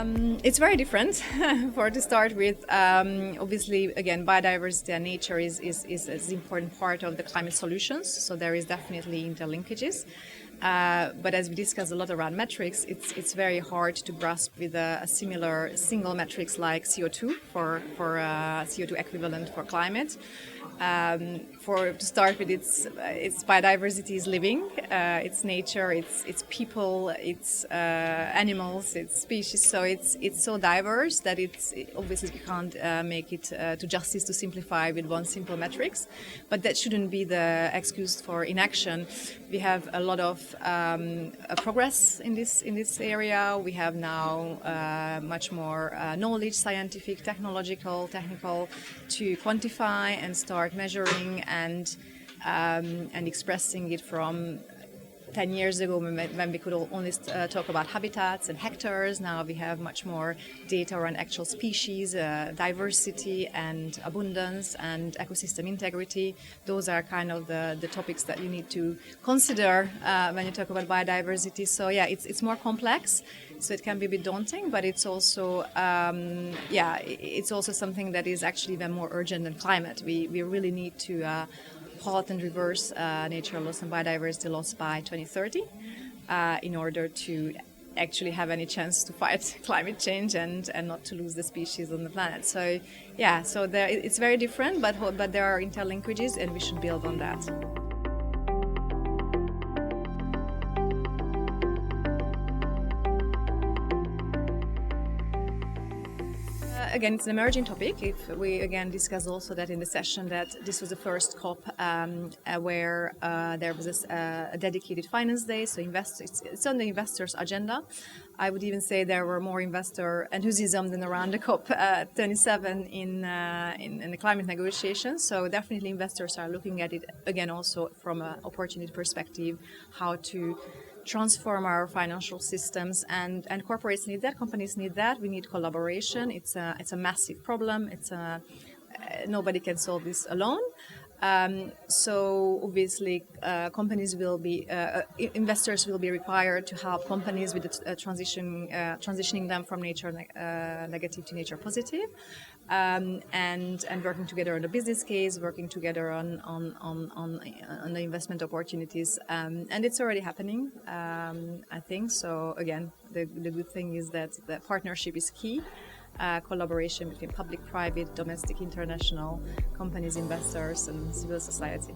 It's very different. For to start with, obviously, again, biodiversity and nature is an important part of the climate solutions. So there is definitely interlinkages. But as we discussed a lot around metrics, it's very hard to grasp with a similar single metrics like CO2 for CO2 equivalent for climate. To start with, it's biodiversity is living, it's nature, it's people, it's animals, it's species. So it's so diverse that obviously we can't make it to justice to simplify with one simple metrics. But that shouldn't be the excuse for inaction. We have a lot of progress in this area. We have now much more knowledge, scientific, technical, to quantify and start measuring and expressing it from 10 years ago when we could only talk about habitats and hectares. Now we have much more data around actual species, diversity and abundance and ecosystem integrity. Those are kind of the topics that you need to consider when you talk about biodiversity. So yeah, it's more complex, so it can be a bit daunting, but it's also it's also something that is actually even more urgent than climate. We really need to halt and reverse nature loss and biodiversity loss by 2030 in order to actually have any chance to fight climate change and not to lose the species on the planet. So yeah, so it's very different, but there are interlinkages and we should build on that. Again, it's an emerging topic. If we again discuss also that in the session that this was the first COP where there was a dedicated finance day, so it's on the investors' agenda. I would even say there were more investor enthusiasm than around the COP 27 in the climate negotiations. So definitely investors are looking at it again also from an opportunity perspective, how to transform our financial systems, and corporates need that, companies need that. We need collaboration. It's a massive problem. Nobody can solve this alone. So obviously, investors will be required to help companies with the transitioning them from nature negative to nature positive, and working together on the business case, working together on the investment opportunities, and it's already happening, I think. So again, the good thing is that the partnership is key. Collaboration between public, private, domestic, international companies, investors, and civil society.